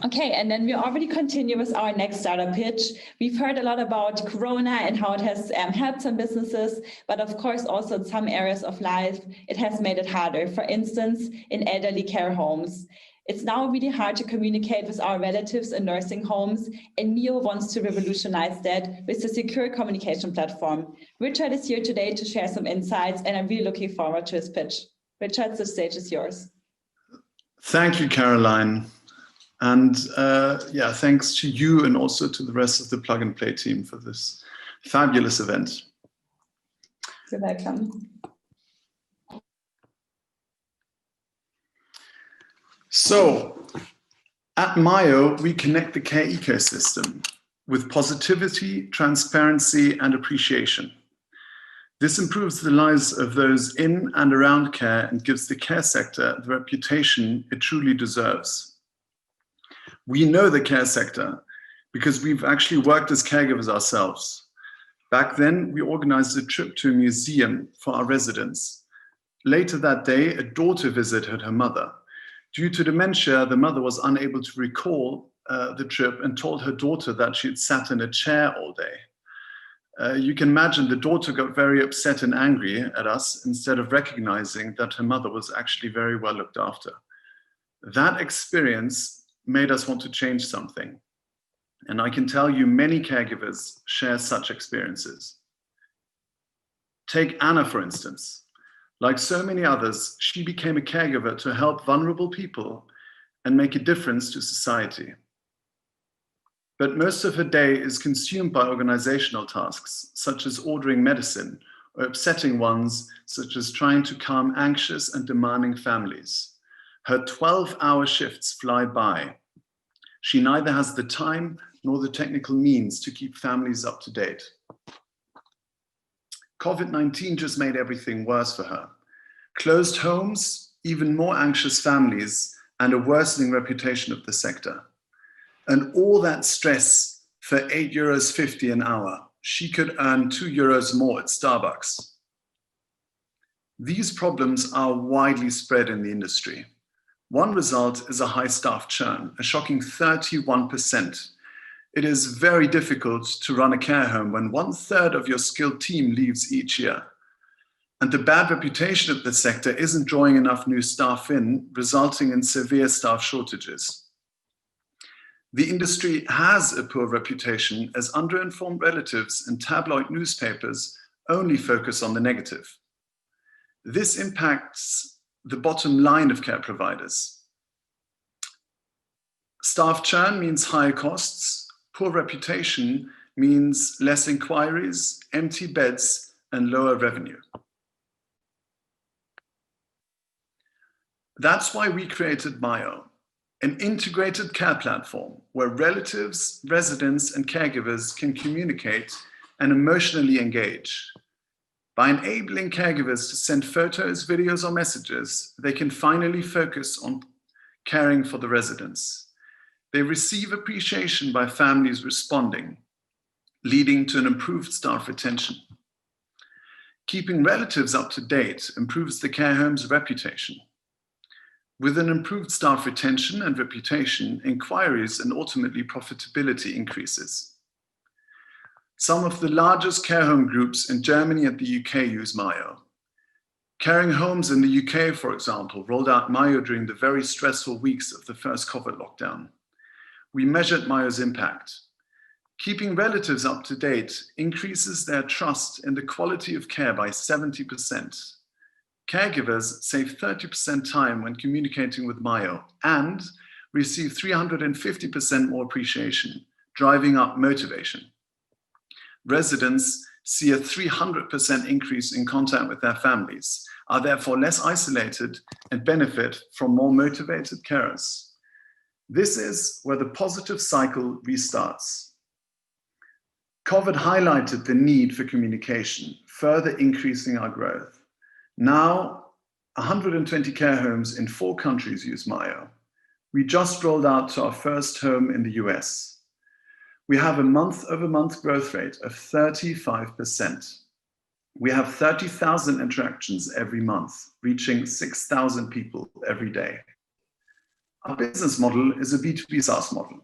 Okay, and then we already continue with our next startup pitch. We've heard a lot about Corona and how it has helped some businesses, but of course also in some areas of life, it has made it harder. For instance, in elderly care homes. It's now really hard to communicate with our relatives in nursing homes, and Mio wants to revolutionize that with a secure communication platform. Richard is here today to share some insights, and I'm really looking forward to his pitch. Richard, the stage is yours. Thank you, Caroline. And yeah, thanks to you and also to the rest of the Plug and Play team for this fabulous event. You're welcome. So at Myo, we connect the care ecosystem with positivity, transparency, and appreciation. This improves the lives of those in and around care and gives the care sector the reputation it truly deserves. We know the care sector because we've actually worked as caregivers ourselves. Back then, we organized a trip to a museum for our residents. Later that day, a daughter visited her mother. Due to dementia, the mother was unable to recall the trip and told her daughter that she had sat in a chair all day. You can imagine the daughter got very upset and angry at us instead of recognizing that her mother was actually very well looked after. That experience made us want to change something. And I can tell you many caregivers share such experiences. Take Anna, for instance. Like so many others, she became a caregiver to help vulnerable people and make a difference to society. But most of her day is consumed by organizational tasks, such as ordering medicine, or upsetting ones, such as trying to calm anxious and demanding families. Her 12-hour shifts fly by. She neither has the time nor the technical means to keep families up to date. COVID-19 just made everything worse for her. Closed homes, even more anxious families, and a worsening reputation of the sector. And all that stress for €8.50 an hour. She could earn €2 more at Starbucks. These problems are widely spread in the industry. One result is a high staff churn, a shocking 31%. It is very difficult to run a care home when 1/3 of your skilled team leaves each year. And the bad reputation of the sector isn't drawing enough new staff in, resulting in severe staff shortages. The industry has a poor reputation as underinformed relatives and tabloid newspapers only focus on the negative. This impacts the bottom line of care providers. Staff churn means higher costs. Poor reputation means less inquiries, empty beds, and lower revenue. That's why we created Myo, an integrated care platform where relatives, residents, and caregivers can communicate and emotionally engage. By enabling caregivers to send photos, videos, or messages, they can finally focus on caring for the residents. They receive appreciation by families responding, leading to an improved staff retention. Keeping relatives up to date improves the care home's reputation. With an improved staff retention and reputation, inquiries and ultimately profitability increases. Some of the largest care home groups in Germany and the UK use Myo. Caring Homes in the UK, for example, rolled out Myo during the very stressful weeks of the first COVID lockdown. We measured Myo's impact. Keeping relatives up to date increases their trust in the quality of care by 70%. Caregivers save 30% time when communicating with Myo and receive 350% more appreciation, driving up motivation. Residents see a 300% increase in contact with their families, are therefore less isolated and benefit from more motivated carers. This is where the positive cycle restarts. COVID highlighted the need for communication, further increasing our growth. Now, 120 care homes in 4 countries use Myo. We just rolled out to our first home in the US. We have a month-over-month growth rate of 35%. We have 30,000 interactions every month, reaching 6,000 people every day. Our business model is a B2B SaaS model.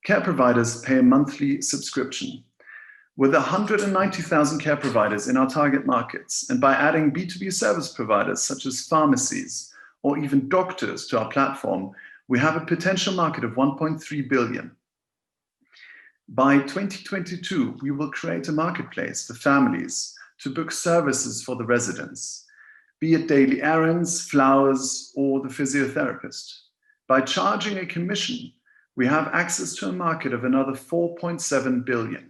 Care providers pay a monthly subscription. With 190,000 care providers in our target markets, and by adding B2B service providers such as pharmacies or even doctors to our platform, we have a potential market of 1.3 billion. By 2022, we will create a marketplace for families to book services for the residents, be it daily errands, flowers, or the physiotherapist. By charging a commission, we have access to a market of another 4.7 billion.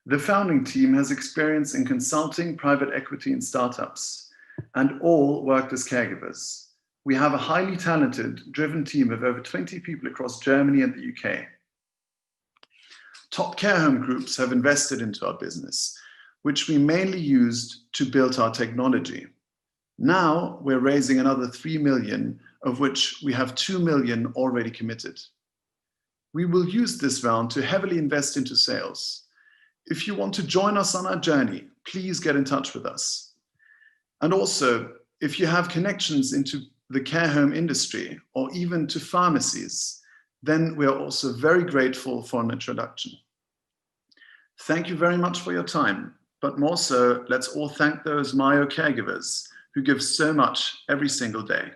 The founding team has experience in consulting, private equity, and startups, and all worked as caregivers. We have a highly talented, driven team of over 20 people across Germany and the UK. Top care home groups have invested into our business, which we mainly used to build our technology. Now we're raising another 3 million, of which we have 2 million already committed. We will use this round to heavily invest into sales. If you want to join us on our journey, please get in touch with us. And also, if you have connections into the care home industry or even to pharmacies, then we are also very grateful for an introduction. Thank you very much for your time, but more so, let's all thank those Mayo caregivers who give so much every single day.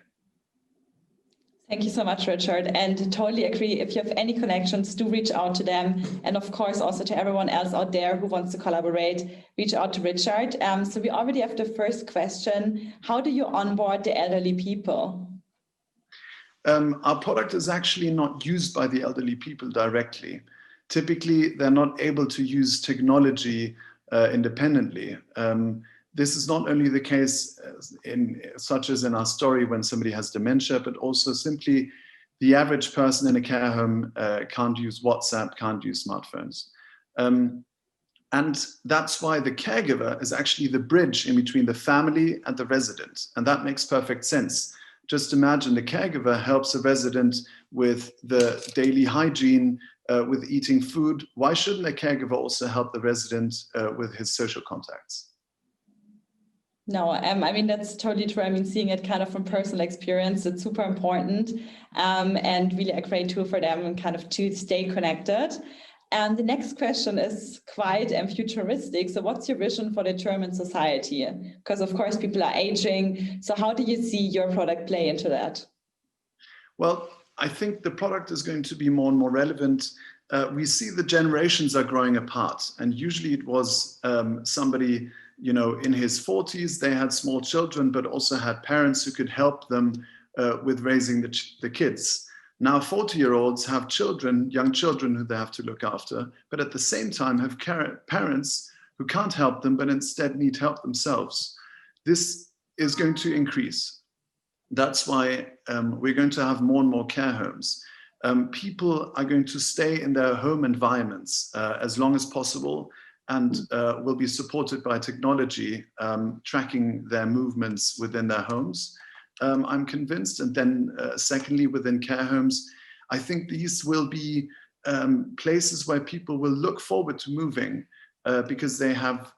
Thank you so much, Richard, and totally agree. If you have any connections, do reach out to them. And of course, also to everyone else out there who wants to collaborate, reach out to Richard. So we already have the first question. How do you onboard the elderly people? Our product is actually not used by the elderly people directly. Typically, they're not able to use technology independently. This is not only the case such as in our story when somebody has dementia, but also simply the average person in a care home can't use WhatsApp, can't use smartphones. And that's why the caregiver is actually the bridge in between the family and the resident. And that makes perfect sense. Just imagine the caregiver helps a resident with the daily hygiene, with eating food. Why shouldn't a caregiver also help the resident with his social contacts? No, I mean, that's totally true. I mean, seeing it kind of from personal experience, it's super important and really a great tool for them kind of to stay connected. And the next question is quite futuristic. So what's your vision for the German society? Because of course, people are aging. So how do you see your product play into that? Well, I think the product is going to be more and more relevant. We see the generations are growing apart. And usually it was somebody, you know, in his 40s, they had small children, but also had parents who could help them with raising the kids. Now 40-year-olds have children, young children who they have to look after, but at the same time have parents who can't help them, but instead need help themselves. This is going to increase. That's why we're going to have more and more care homes. People are going to stay in their home environments as long as possible, and will be supported by technology, tracking their movements within their homes. I'm convinced. And then secondly, within care homes, I think these will be places where people will look forward to moving because they have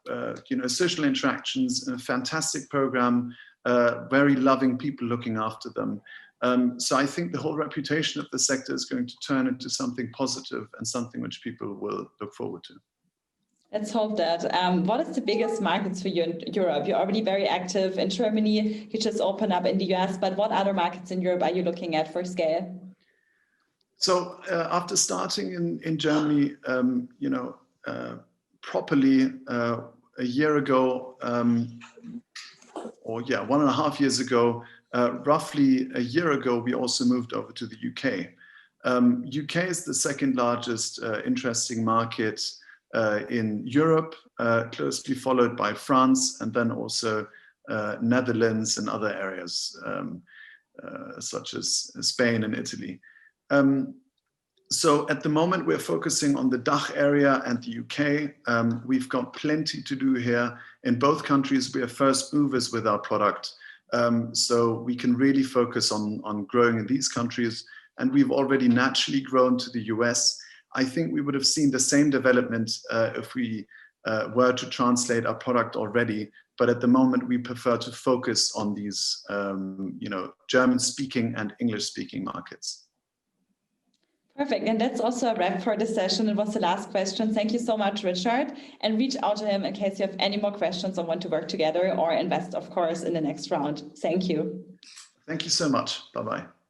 you know, social interactions, a fantastic program, very loving people looking after them. So I think the whole reputation of the sector is going to turn into something positive and something which people will look forward to. Let's hope that. What is the biggest markets for you in Europe? You're already very active in Germany. You just opened up in the US, but what other markets in Europe are you looking at for scale? So after starting in Germany, you know, properly a year ago, or yeah, 1.5 years ago, roughly a year ago, we also moved over to the UK. UK is the second largest interesting market in Europe, closely followed by France, and then also Netherlands and other areas such as Spain and Italy. So at the moment, we're focusing on the DACH area and the UK. We've got plenty to do here. In both countries, we are first movers with our product. So we can really focus on growing in these countries. And we've already naturally grown to the US. I think we would have seen the same development if we were to translate our product already. But at the moment, we prefer to focus on these, German-speaking and English-speaking markets. Perfect. And that's also a wrap for this session. It was the last question. Thank you so much, Richard. And reach out to him in case you have any more questions or want to work together or invest, of course, in the next round. Thank you. Thank you so much. Bye-bye.